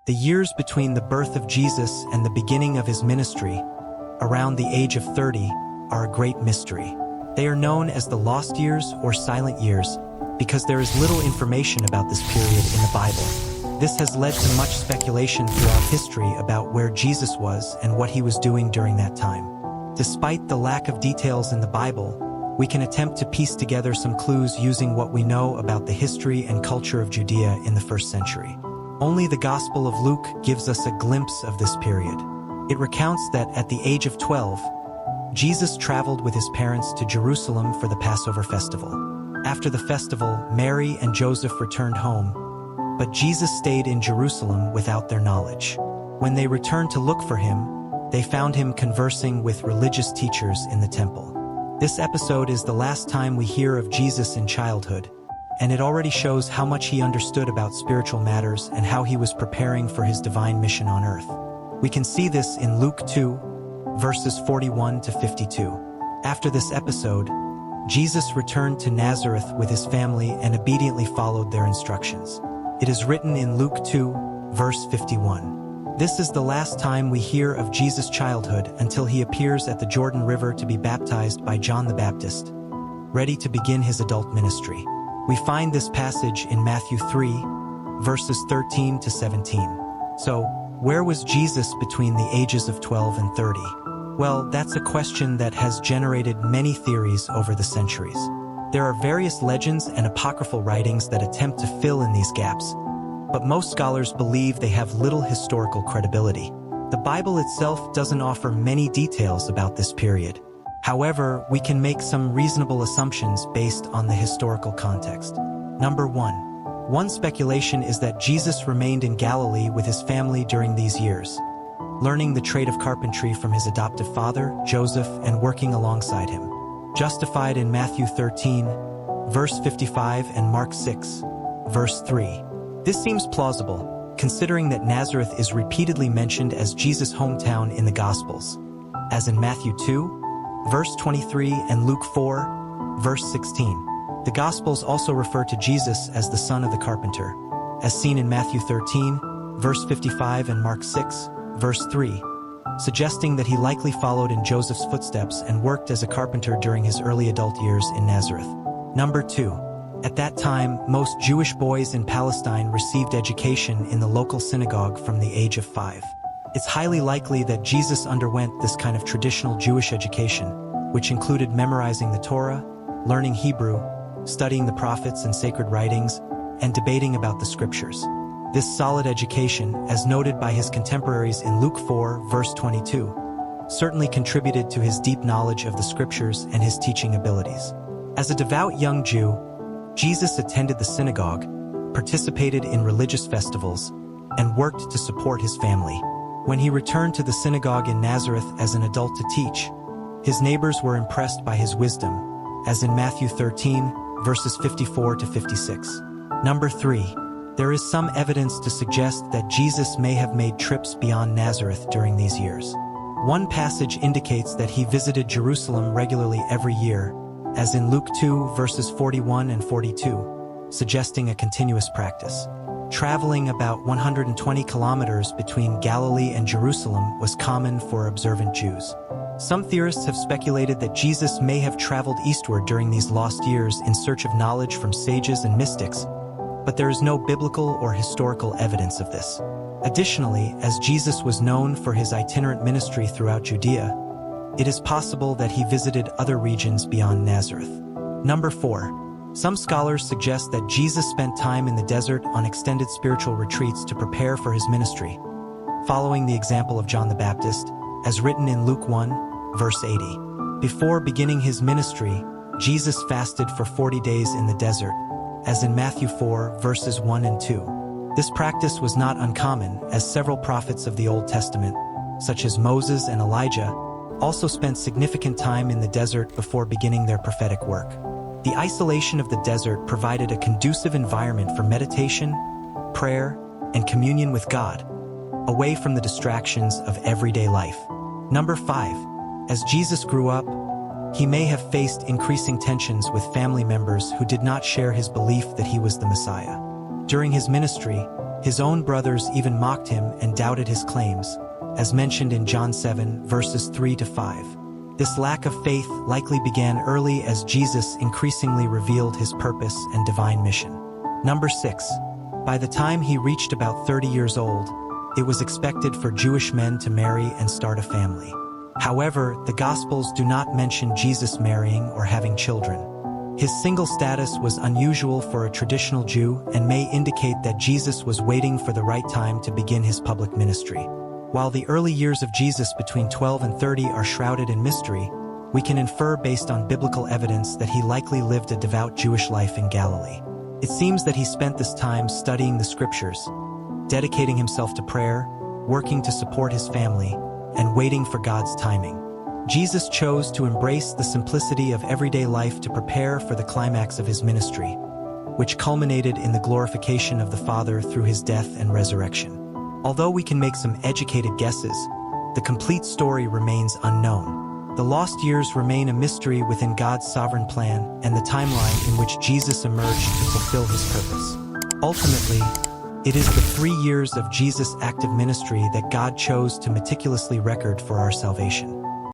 The years between the birth of Jesus and the beginning of his ministry, around the age of 30, are a great mystery. They are known as the lost years or silent years because there is little information about this period in the Bible. This has led to much speculation throughout history about where Jesus was and what he was doing during that time. Despite the lack of details in the Bible, we can attempt to piece together some clues using what we know about the history and culture of Judea in the first century. Only the Gospel of Luke gives us a glimpse of this period. It recounts that at the age of 12, Jesus traveled with his parents to Jerusalem for the Passover festival. After the festival, Mary and Joseph returned home, but Jesus stayed in Jerusalem without their knowledge. When they returned to look for him, they found him conversing with religious teachers in the temple. This episode is the last time we hear of Jesus in childhood, and it already shows how much he understood about spiritual matters and how he was preparing for his divine mission on earth. We can see this in Luke 2, verses 41 to 52. After this episode, Jesus returned to Nazareth with his family and obediently followed their instructions. It is written in Luke 2, verse 51. This is the last time we hear of Jesus' childhood until he appears at the Jordan River to be baptized by John the Baptist, ready to begin his adult ministry. We find this passage in Matthew 3, verses 13 to 17. So, where was Jesus between the ages of 12 and 30? Well, that's a question that has generated many theories over the centuries. There are various legends and apocryphal writings that attempt to fill in these gaps, but most scholars believe they have little historical credibility. The Bible itself doesn't offer many details about this period. However, we can make some reasonable assumptions based on the historical context. Number 1. One speculation is that Jesus remained in Galilee with his family during these years, learning the trade of carpentry from his adoptive father, Joseph, and working alongside him. Justified in Matthew 13, verse 55 and Mark 6, verse 3. This seems plausible, considering that Nazareth is repeatedly mentioned as Jesus' hometown in the Gospels, as in Matthew 2, verse 23 and Luke 4, verse 16. The Gospels also refer to Jesus as the son of the carpenter, as seen in Matthew 13, verse 55 and Mark 6, verse 3, suggesting that he likely followed in Joseph's footsteps and worked as a carpenter during his early adult years in Nazareth. Number 2. At that time, most Jewish boys in Palestine received education in the local synagogue from the age of 5. It's highly likely that Jesus underwent this kind of traditional Jewish education, which included memorizing the Torah, learning Hebrew, studying the prophets and sacred writings, and debating about the scriptures. This solid education, as noted by his contemporaries in Luke 4, verse 22, certainly contributed to his deep knowledge of the scriptures and his teaching abilities. As a devout young Jew, Jesus attended the synagogue, participated in religious festivals, and worked to support his family. When he returned to the synagogue in Nazareth as an adult to teach, his neighbors were impressed by his wisdom, as in Matthew 13, verses 54 to 56. Number 3. There is some evidence to suggest that Jesus may have made trips beyond Nazareth during these years. One passage indicates that he visited Jerusalem regularly every year, as in Luke 2, verses 41 and 42, suggesting a continuous practice. Traveling about 120 kilometers between Galilee and Jerusalem was common for observant Jews. Some theorists have speculated that Jesus may have traveled eastward during these lost years in search of knowledge from sages and mystics, but there is no biblical or historical evidence of this. Additionally, as Jesus was known for his itinerant ministry throughout Judea, it is possible that he visited other regions beyond Nazareth. Number 4. Some scholars suggest that Jesus spent time in the desert on extended spiritual retreats to prepare for his ministry, following the example of John the Baptist, as written in Luke 1, verse 80. Before beginning his ministry, Jesus fasted for 40 days in the desert, as in Matthew 4, verses 1 and 2. This practice was not uncommon, as several prophets of the Old Testament, such as Moses and Elijah, also spent significant time in the desert before beginning their prophetic work. The isolation of the desert provided a conducive environment for meditation, prayer, and communion with God, away from the distractions of everyday life. Number 5. As Jesus grew up, he may have faced increasing tensions with family members who did not share his belief that he was the Messiah. During his ministry, His own brothers even mocked him and doubted his claims, as mentioned in John 7, verses 3 to 5. This lack of faith likely began early as Jesus increasingly revealed his purpose and divine mission. Number 6. By the time he reached about 30 years old, it was expected for Jewish men to marry and start a family. However, the Gospels do not mention Jesus marrying or having children. His single status was unusual for a traditional Jew and may indicate that Jesus was waiting for the right time to begin his public ministry. While the early years of Jesus between 12 and 30 are shrouded in mystery, we can infer based on biblical evidence that he likely lived a devout Jewish life in Galilee. It seems that he spent this time studying the scriptures, dedicating himself to prayer, working to support his family, and waiting for God's timing. Jesus chose to embrace the simplicity of everyday life to prepare for the climax of his ministry, which culminated in the glorification of the Father through his death and resurrection. Although we can make some educated guesses, the complete story remains unknown. The lost years remain a mystery within God's sovereign plan and the timeline in which Jesus emerged to fulfill his purpose. Ultimately, it is the 3 years of Jesus' active ministry that God chose to meticulously record for our salvation.